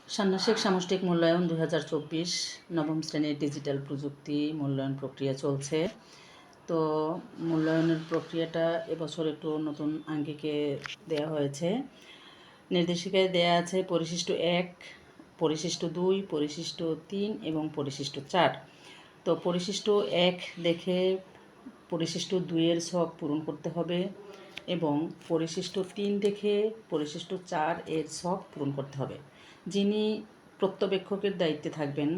ষান্মাসিক সামষ্টিক মূল্যায়ন 2024 নবম শ্রেণীর ডিজিটাল প্রযুক্তি মূল্যায়ন প্রক্রিয়া চলছে। তো মূল্যায়নের প্রক্রিয়াটা এবছর একটু নতুন আঙ্গিকে দেওয়া হয়েছে। নির্দেশিকায় দেয়া আছে পরিশিষ্ট 1, পরিশিষ্ট 2, পরিশিষ্ট 3 এবং পরিশিষ্ট 4। তো পরিশিষ্ট 1 দেখে পরিশিষ্ট 2 এর ছক পূরণ করতে হবে এবং পরিশিষ্ট 3 দেখে পরিশিষ্ট 4 এর ছক পূরণ করতে হবে। যিনি প্রত্যবেক্ষকের দায়িত্বে থাকবেন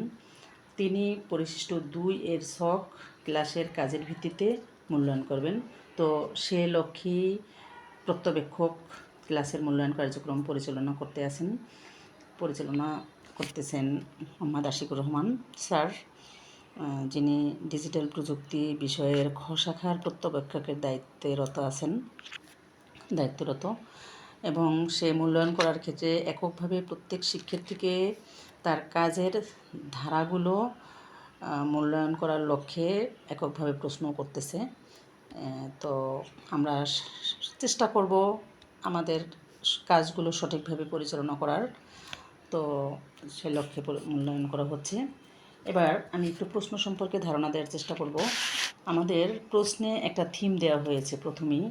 তিনি পরিশিষ্ট 2 এর ছক ক্লাসের কাজের ভিত্তিতে মূল্যায়ন করবেন। তো সে লক্ষ্যেই প্রত্যবেক্ষক ক্লাসের মূল্যায়ন কার্যক্রম পরিচালনা করতেছেন মোহাম্মদ আশিকুর রহমান স্যার, যিনি ডিজিটাল প্রযুক্তি বিষয়ের খ শাখার প্রত্যবেক্ষকের দায়িত্বরত এবং সে মূল্যায়ন করার ক্ষেত্রে এককভাবে প্রত্যেক শিক্ষার্থীকে তার কাজের ধারাগুলো মূল্যায়ন করার লক্ষ্যে এককভাবে প্রশ্ন করতেছে। তো আমরা চেষ্টা করব আমাদের কাজগুলো সঠিকভাবে পরিচালনা করার। তো সে লক্ষ্যে মূল্যায়ন করা হচ্ছে। এবার আমি একটু প্রশ্ন সম্পর্কে ধারণা দেওয়ার চেষ্টা করব। আমাদের প্রশ্নে একটা থিম দেওয়া হয়েছে। প্রথমেই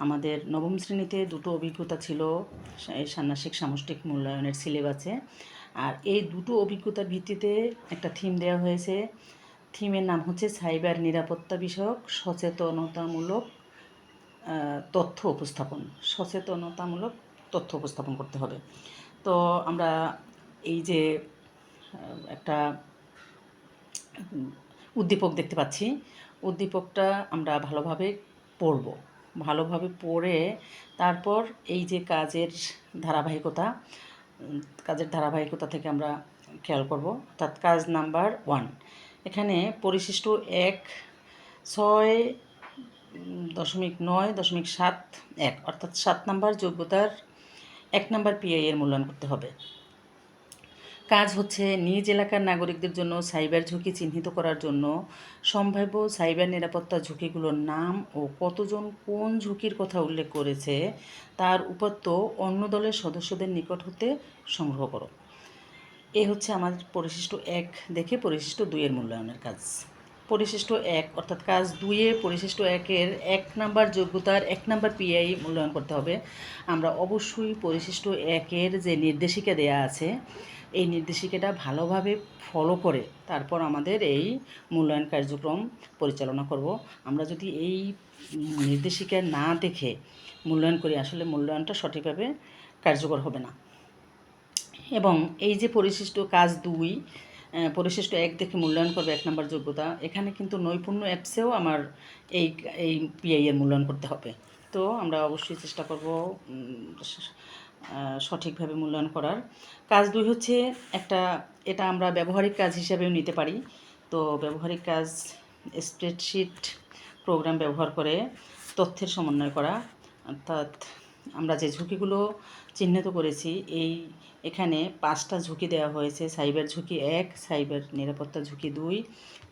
আমাদের নবম শ্রেণীতে দুটো অভিজ্ঞতা ছিল এই ষান্মাসিক সামষ্টিক মূল্যায়নের সিলেবাসে, আর এই দুটো অভিজ্ঞতার ভিত্তিতে একটা থিম দেওয়া হয়েছে। থিমের নাম হচ্ছে সাইবার নিরাপত্তা বিষয়ক সচেতনতামূলক তথ্য উপস্থাপন করতে হবে। তো আমরা এই যে একটা উদ্দীপক দেখতে পাচ্ছি, উদ্দীপকটা আমরা ভালোভাবে পড়ে তারপর এই যে কাজের ধারাবাহিকতা থেকে আমরা খেয়াল করব। অর্থাৎ কাজ নাম্বার 1, এখানে পরিশিষ্ট 1 6.9.7.1 অর্থাৎ 7 নম্বর যোগ্যতার 1 নম্বর পিআই এর মূল্যায়ন করতে হবে। কাজ হচ্ছে নিজ এলাকার নাগরিকদের জন্য সাইবার ঝুঁকি চিহ্নিত করার জন্য সম্ভাব্য সাইবার নিরাপত্তা ঝুঁকিগুলোর নাম ও কতজন কোন ঝুঁকির কথা উল্লেখ করেছে তার উপাত্ত অন্য দলের সদস্যদের নিকট হতে সংগ্রহ করো। এ হচ্ছে আমাদের পরিশিষ্ট 1 দেখে পরিশিষ্ট 2 এর মূল্যায়নের কাজ। পরিশিষ্ট 1 অর্থাৎ কাজ 2 পরিশিষ্ট 1-এর 1 নম্বর যোগ্যতার 1 নম্বর পিআই মূল্যায়ন করতে হবে। আমরা অবশ্যই পরিশিষ্ট 1-এর যে নির্দেশিকা দেয়া আছে এই নির্দেশিকাটা ভালোভাবে ফলো করে তারপর আমাদের এই মূল্যায়ন কার্যক্রম পরিচালনা করব। আমরা যদি এই নির্দেশিকা না দেখে মূল্যায়ন করি আসলে মূল্যায়নটা সঠিকভাবে কার্যকর হবে না। এবং এই যে পরিশিষ্ট কাজ 2 পরিশিষ্ট 1 দেখে মূল্যায়ন করবে 1 নম্বর যোগ্যতা, এখানে কিন্তু নৈপুণ্য অ্যাপসেও আমার এই পিআই এর মূল্যায়ন করতে হবে। তো আমরা অবশ্যই চেষ্টা করব সঠিকভাবে মূল্যায়ন করার। কাজ 2 হচ্ছে এটা আমরা ব্যবহারিক কাজ হিসাবেও নিতে পারি। তো ব্যবহারিক কাজ স্প্রেডশিট প্রোগ্রাম ব্যবহার করে তথ্যের সমন্বয় করা। অর্থাৎ আমরা যে ঝুঁকিগুলো চিহ্নিত করেছি এখানে 5টা ঝুঁকি দেওয়া হয়েছে। সাইবার ঝুঁকি 1, সাইবার নিরাপত্তা ঝুঁকি 2,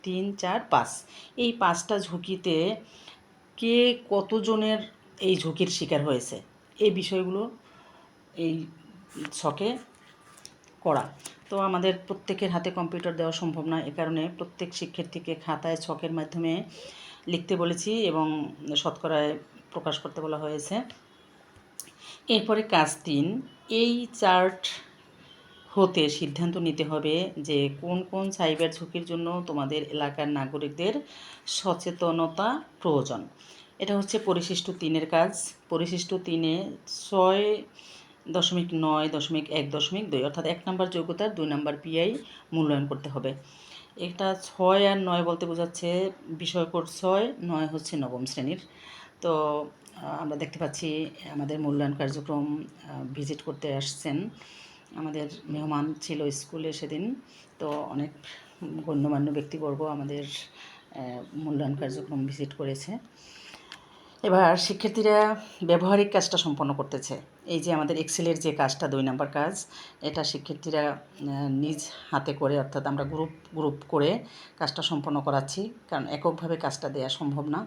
3, 4, 5। এই 5টা ঝুঁকিতে কে কতজনের এই ঝুঁকির শিকার হয়েছে এই বিষয়গুলো এই ছকে করা। তো আমাদের প্রত্যেকের হাতে কম্পিউটার দেওয়া সম্ভব না, এ কারণে প্রত্যেক শিক্ষার্থীকে খাতায় ছকের মাধ্যমে লিখতে বলেছি এবং শতকরায় প্রকাশ করতে বলা হয়েছে। এরপরে কাজ 3, এই চার্ট হতে সিদ্ধান্ত নিতে হবে যে কোন কোন সাইবার ঝুঁকির জন্য তোমাদের এলাকার নাগরিকদের সচেতনতা প্রয়োজন। এটা হচ্ছে পরিশিষ্ট 3-এর কাজ। পরিশিষ্ট 3-এ 6.9.1.2 অর্থাৎ 1 নম্বর যোগ্যতার 2 নম্বর পিআই মূল্যায়ন করতে হবে। এটা 6 আর 9 বলতে বোঝাচ্ছে বিষয়কোড 6, 9 হচ্ছে নবম শ্রেণীর। তো আমরা দেখতে পাচ্ছি আমাদের মূল্যায়ন কার্যক্রম ভিজিট করতে আসছেন, আমাদের মেহমান ছিল স্কুলে সেদিন। তো অনেক গণ্যমান্য ব্যক্তিবর্গ আমাদের মূল্যায়ন কার্যক্রম ভিজিট করেছে। এবার শিক্ষার্থীরা ব্যবহারিক কাজটা সম্পন্ন করতেছে। এই যে আমাদের এক্সেলের যে কাজটা 2 নম্বর কাজ, এটা শিক্ষার্থীরা নিজ হাতে করে অর্থাৎ আমরা গ্রুপ করে কাজটা সম্পন্ন করাচ্ছি, কারণ এককভাবে কাজটা দেওয়া সম্ভব না।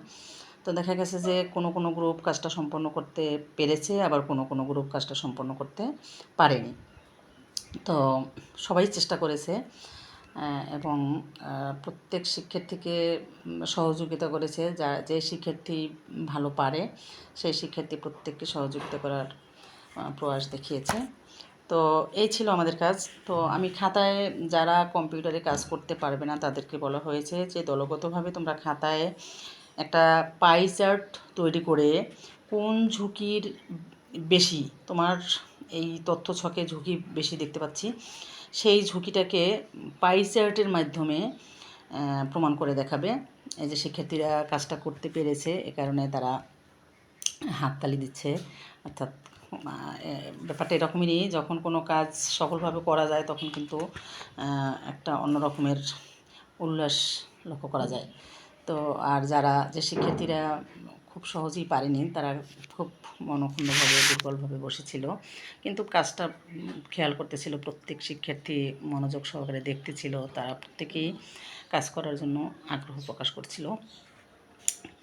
তো দেখা গেছে যে কোনো গ্রুপ কাজটা সম্পন্ন করতে পেরেছে, আবার কোনো গ্রুপ কাজটা সম্পন্ন করতে পারেনি। তো সবাই চেষ্টা করেছে এবং প্রত্যেক শিক্ষার্থীকে সহযোগিতা করেছে, যে শিক্ষার্থী ভালো পারে সেই শিক্ষার্থী প্রত্যেককে সহযোগিতা করার প্রয়াস দেখিয়েছে। তো এই ছিল আমাদের কাজ। তো আমি খাতায়, যারা কম্পিউটারে কাজ করতে পারবে না তাদেরকে বলা হয়েছে যে দলগতভাবে তোমরা খাতায় একটা পাই চার্ট তৈরি করে কোন ঝুঁকির বেশি, তোমার এই তথ্য ছকে ঝুঁকি বেশি দেখতে পাচ্ছি, সেই ঝুঁকিটাকে পাই চার্টের মাধ্যমে প্রমাণ করে দেখাবে। এই যে শিক্ষার্থীরা কাজটা করতে পেরেছে, এ কারণে তারা হাততালি দিচ্ছে। অর্থাৎ ব্যাপারটা এরকমই, যখন কোনো কাজ সফলভাবে করা যায় তখন কিন্তু একটা অন্য রকমের উল্লাস লক্ষ্য করা যায়। তো আর যে শিক্ষার্থীরা খুব সহজেই পারেনি, তারা খুব মনক্ষুণ্ণভাবে দুর্বলভাবে বসেছিল, কিন্তু কাজটা খেয়াল করতেছিল, প্রত্যেক শিক্ষার্থী মনোযোগ সহকারে দেখতেছিল, তারা প্রত্যেকেই কাজ করার জন্য আগ্রহ প্রকাশ করছিল।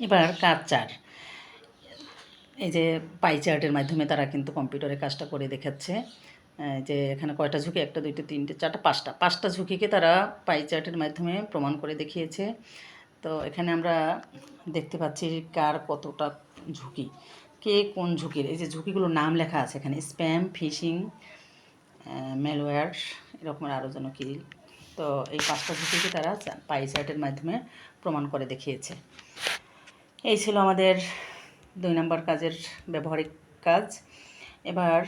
এবার কাজ 4, এই যে পাই চার্টের মাধ্যমে তারা কিন্তু কম্পিউটারে কাজটা করে দেখাচ্ছে। যে এখানে কয়টা ঝুঁকি, 1 2 3 4 5টা ঝুঁকিকে তারা পাই চার্টের মাধ্যমে প্রমাণ করে দেখিয়েছে। তো এখানে আমরা দেখতে পাচ্ছি কার কতটা ঝুঁকি, কে কোন ঝুঁকির। এই যে ঝুঁকিগুলোর নাম লেখা আছে এখানে, স্প্যাম, ফিশিং, ম্যালওয়্যার, এরকমের আরও যেন কি। তো এই 5টা ঝুঁকিকে তারা পাই চার্টের মাধ্যমে প্রমাণ করে দেখিয়েছে। এই ছিল আমাদের 2 নম্বর কাজের ব্যবহারিক কাজ। এবার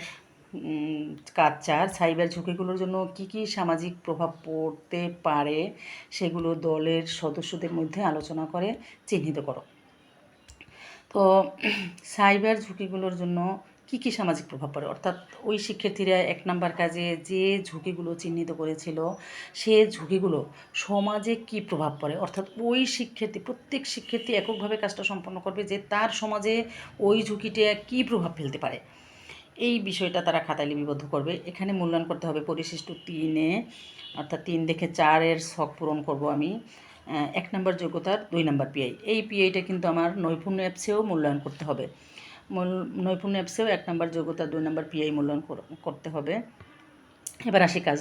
কাজ 4, সাইবার ঝুঁকিগুলোর জন্য কী কী সামাজিক প্রভাব পড়তে পারে সেগুলো দলের সদস্যদের মধ্যে আলোচনা করে চিহ্নিত করো। তো সাইবার ঝুঁকিগুলোর জন্য কী কী সামাজিক প্রভাব পড়ে, অর্থাৎ ওই শিক্ষার্থীরা 1 নম্বর কাজে যে ঝুঁকিগুলো চিহ্নিত করেছিল সে ঝুঁকিগুলো সমাজে কী প্রভাব পড়ে, অর্থাৎ ওই প্রত্যেক শিক্ষার্থী এককভাবে কাজটা সম্পন্ন করবে যে তার সমাজে ওই ঝুঁকিটা কী প্রভাব ফেলতে পারে, এই বিষয়টা তারা খাতায় লিপিবদ্ধ করবে। এখানে মূল্যায়ন করতে হবে পরিশিষ্ট 3-এ, অর্থাৎ 3 দেখে 4-এর ছক পূরণ করব আমি। 1 নম্বর যোগ্যতার 2 নম্বর পিআই, এই পিআইটা কিন্তু আমার নৈপুণ্য অ্যাপসেও মূল্যায়ন করতে হবে। নৈপুণ্য অ্যাপসেও 1 নম্বর যোগ্যতা 2 নম্বর পিআই মূল্যায়ন করতে হবে। এবার আসি কাজ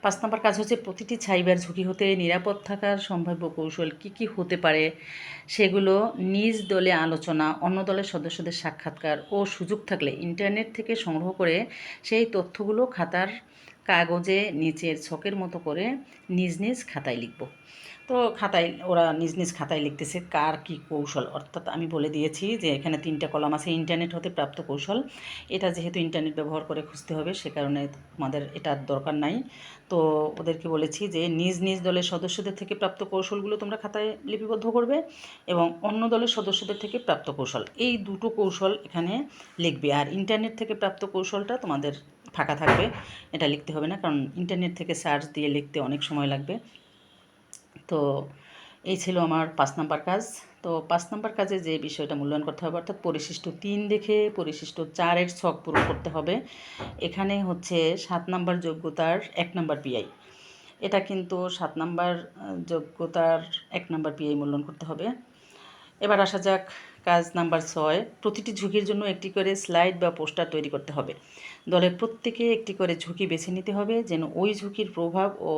5 নম্বর কাজ হচ্ছে প্রতিটি সাইবার ঝুঁকি হতে নিরাপদ থাকার সম্ভাব্য কৌশল কী কী হতে পারে সেগুলো নিজ দলে আলোচনা, অন্য দলের সদস্যদের সাক্ষাৎকার ও সুযোগ থাকলে ইন্টারনেট থেকে সংগ্রহ করে সেই তথ্যগুলো খাতার কাগজে নিচের ছকের মতো করে নিজ নিজ খাতায় লিখব। তো ওরা নিজ নিজ খাতায় লিখতেছে কার কী কৌশল, অর্থাৎ আমি বলে দিয়েছি যে এখানে 3টা কলাম আছে, ইন্টারনেট হতে প্রাপ্ত কৌশল। এটা যেহেতু ইন্টারনেট ব্যবহার করে খুঁজতে হবে সে কারণে তোমাদের এটার দরকার নাই। তো ওদেরকে বলেছি যে নিজ নিজ দলের সদস্যদের থেকে প্রাপ্ত কৌশলগুলো তোমরা খাতায় লিপিবদ্ধ করবে এবং অন্য দলের সদস্যদের থেকে প্রাপ্ত কৌশল, এই দুটো কৌশল এখানে লিখবে। আর ইন্টারনেট থেকে প্রাপ্ত কৌশলটা তোমাদের ফাঁকা থাকবে, এটা লিখতে হবে না, কারণ ইন্টারনেট থেকে সার্চ দিয়ে লিখতে অনেক সময় লাগবে। তো এই ছিল আমার 5 নম্বর কাজ। তো 5 নম্বর কাজে যে বিষয়টা মূল্যায়ন করতে হবে, অর্থাৎ পরিশিষ্ট 3 দেখে পরিশিষ্ট 4-এর ছক পূরণ করতে হবে। এখানে হচ্ছে 7 নম্বর যোগ্যতার 1 নম্বর পিআই, এটা কিন্তু 7 নম্বর যোগ্যতার 1 নম্বর পিআই মূল্যায়ন করতে হবে। এবার আসা যাক কাজ নাম্বার 6, প্রতিটি ঝুঁকির জন্য একটি করে স্লাইড বা পোস্টার তৈরি করতে হবে। দলের প্রত্যেকে একটি করে ঝুঁকি বেছে নিতে হবে যেন ওই ঝুঁকির প্রভাব ও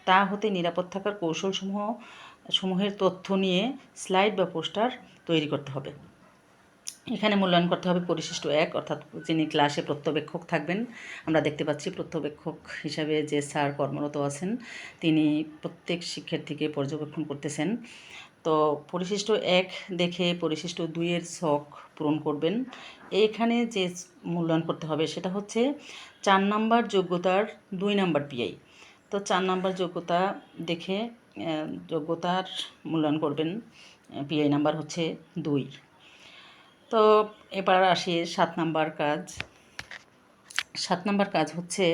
তা হতে নিরাপদ থাকার কৌশলসমূহের তথ্য নিয়ে স্লাইড বা পোস্টার তৈরি করতে হবে। এখানে মূল্যায়ন করতে হবে পরিশিষ্ট 1, অর্থাৎ যিনি ক্লাসে প্রত্যবেক্ষক থাকবেন। আমরা দেখতে পাচ্ছি প্রত্যবেক্ষক হিসাবে যে স্যার কর্মরত আছেন তিনি প্রত্যেক শিক্ষার্থীকে পর্যবেক্ষণ করতেছেন। তো পরিশিষ্ট 1 দেখে পরিশিষ্ট 2-এর ছক পূরণ করবেন। এখানে যে মূল্যায়ন করতে হবে সেটা হচ্ছে 4 নম্বর যোগ্যতার 2 নম্বর পিআই। তো 4 নম্বর যোগ্যতা দেখে যোগ্যতার মূল্যায়ন করবেন, পিআই নাম্বার হচ্ছে 2। তো এবার আসি 7 নম্বর কাজ। 7 নম্বর কাজ হচ্ছে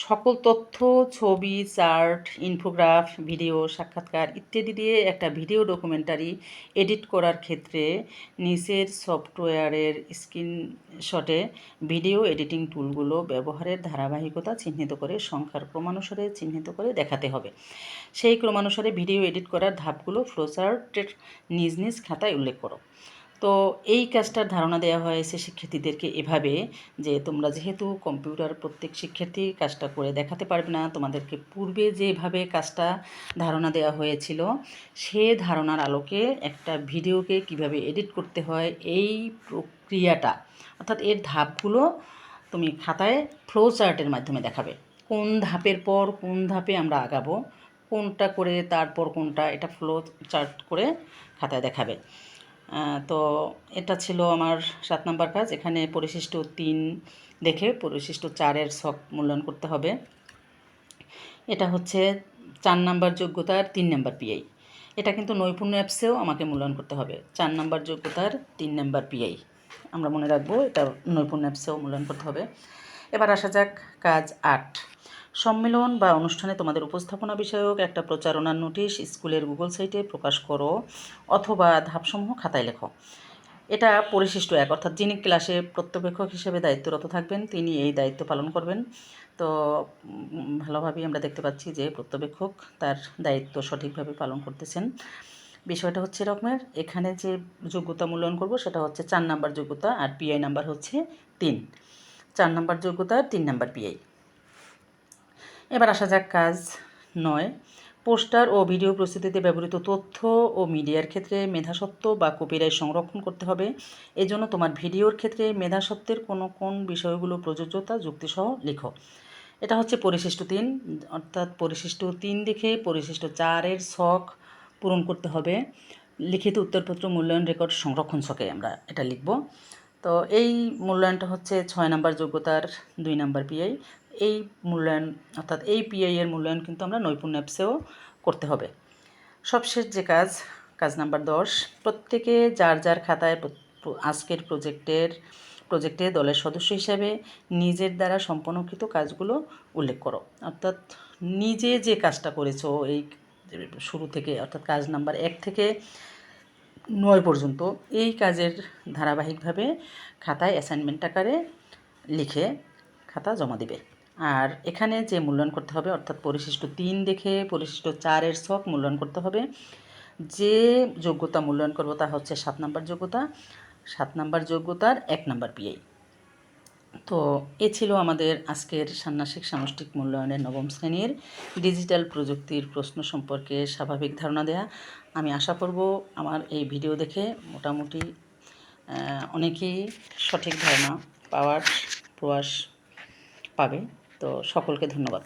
সকল তথ্য, ছবি, চার্ট, ইনফোগ্রাফ, ভিডিও, সাক্ষাৎকার ইত্যাদি দিয়ে একটা ভিডিও ডকুমেন্টারি এডিট করার ক্ষেত্রে নিচের সফটওয়্যারের স্ক্রিনশটে ভিডিও এডিটিং টুলগুলো ব্যবহারের ধারাবাহিকতা চিহ্নিত করে সংখ্যার ক্রমানুসারে চিহ্নিত করে দেখাতে হবে। সেই ক্রমানুসারে ভিডিও এডিট করার ধাপগুলো ফ্লোচার্টের নিজ নিজ খাতায় উল্লেখ করো। তো এই কাজটার ধারণা দেওয়া হয়েছে শিক্ষার্থীদেরকে এভাবে যে তোমরা যেহেতু কম্পিউটার প্রত্যেক শিক্ষার্থী কাজটা করে দেখাতে পারবে না, তোমাদেরকে পূর্বে যেভাবে কাজটা ধারণা দেওয়া হয়েছিল সে ধারণার আলোকে একটা ভিডিওকে কিভাবে এডিট করতে হয় এই প্রক্রিয়াটা অর্থাৎ এর ধাপগুলো তুমি খাতায় ফ্লো চার্টের মাধ্যমে দেখাবে। কোন ধাপের পর কোন ধাপে আমরা আগাবো, কোনটা করে তারপর কোনটা, এটা ফ্লো চার্ট করে খাতায় দেখাবে। তো এটা ছিল আমার 7 নম্বর কাজ। এখানে পরিশিষ্ট 3 দেখে পরিশিষ্ট 4-এর ছক মূল্যায়ন করতে হবে। এটা হচ্ছে 4 নম্বর যোগ্যতার 3 নম্বর পিআই। এটা কিন্তু নৈপুণ্য অ্যাপসেও আমাকে মূল্যায়ন করতে হবে। 4 নম্বর যোগ্যতার 3 নম্বর পিআই আমরা মনে রাখবো, এটা নৈপুণ্য অ্যাপসেও মূল্যায়ন করতে হবে। এবার আসা যাক কাজ 8। সম্মেলন বা অনুষ্ঠানে তোমাদের উপস্থাপনা বিষয়ক একটা প্রচারণার নোটিশ স্কুলের গুগল সাইটে প্রকাশ করো অথবা ধাপসমূহ খাতায় লেখো। এটা পরিশিষ্ট 1 অর্থাৎ যিনি ক্লাসে প্রত্যবেক্ষক হিসেবে দায়িত্বরত থাকবেন তিনি এই দায়িত্ব পালন করবেন। তো ভালোভাবেই আমরা দেখতে পাচ্ছি যে প্রত্যবেক্ষক তার দায়িত্ব সঠিকভাবে পালন করতেছেন। বিষয়টা হচ্ছে এরকমের, এখানে যে যোগ্যতা মূল্যায়ন করব সেটা হচ্ছে 4 নাম্বার যোগ্যতা আর পিআই নাম্বার হচ্ছে 3। 4 নাম্বার যোগ্যতার 3 নাম্বার পিআই। এবার আসা যাক কাজ 9। পোস্টার ও ভিডিও প্রস্তুতিতে ব্যবহৃত তথ্য ও মিডিয়ার ক্ষেত্রে মেধাস্বত্ব বা কপিরাইট সংরক্ষণ করতে হবে। এজন্য তোমার ভিডিওর ক্ষেত্রে মেধাস্বত্বের কোন বিষয়গুলো প্রযোজ্যতা যুক্তিসহ লিখো। এটা হচ্ছে পরিশিষ্ট 3 অর্থাৎ পরিশিষ্ট 3 দেখে পরিশিষ্ট 4-এর ছক পূরণ করতে হবে। লিখিত উত্তরপত্র মূল্যায়ন রেকর্ড সংরক্ষণ ছকে আমরা এটা লিখব। তো এই মূল্যায়নটা হচ্ছে 6 নাম্বার যোগ্যতার 2 নাম্বার পিআই। এই মূল্যায়ন অর্থাৎ এই পিআই এর মূল্যায়ন কিন্তু আমরা নৈপুণ্য অ্যাপসেও করতে হবে। সবশেষ যে কাজ নাম্বার 10। প্রত্যেকে যার যার খাতায় আজকের প্রজেক্টে দলের সদস্য হিসাবে নিজের দ্বারা সম্পন্নকৃত কাজগুলো উল্লেখ করো। অর্থাৎ নিজে যে কাজটা করেছো এই শুরু থেকে অর্থাৎ কাজ নাম্বার 1 থেকে 9 পর্যন্ত এই কাজের ধারাবাহিকভাবে খাতায় অ্যাসাইনমেন্ট আকারে লিখে খাতা জমা দিবে। আর এখানে যে মূল্যায়ন করতে হবে অর্থাৎ পরিশিষ্ট 3 দেখে পরিশিষ্ট 4-এর ছক মূল্যায়ন করতে হবে। যে যোগ্যতা মূল্যায়ন করব তা হচ্ছে 7 নাম্বার যোগ্যতা, 7 নাম্বার যোগ্যতার 1 নাম্বার পিআই। তো এ ছিল আমাদের আজকের ষান্মাসিক সামষ্টিক মূল্যায়নের 9ম শ্রেণীর ডিজিটাল প্রযুক্তির প্রশ্ন সম্পর্কে স্বাভাবিক ধারণা দেয়া। আমি আশা করব আমার এই ভিডিও দেখে মোটামুটি অনেকেই সঠিক ধারণা পাওয়ার প্রয়াস পাবে। তো সকলকে ধন্যবাদ।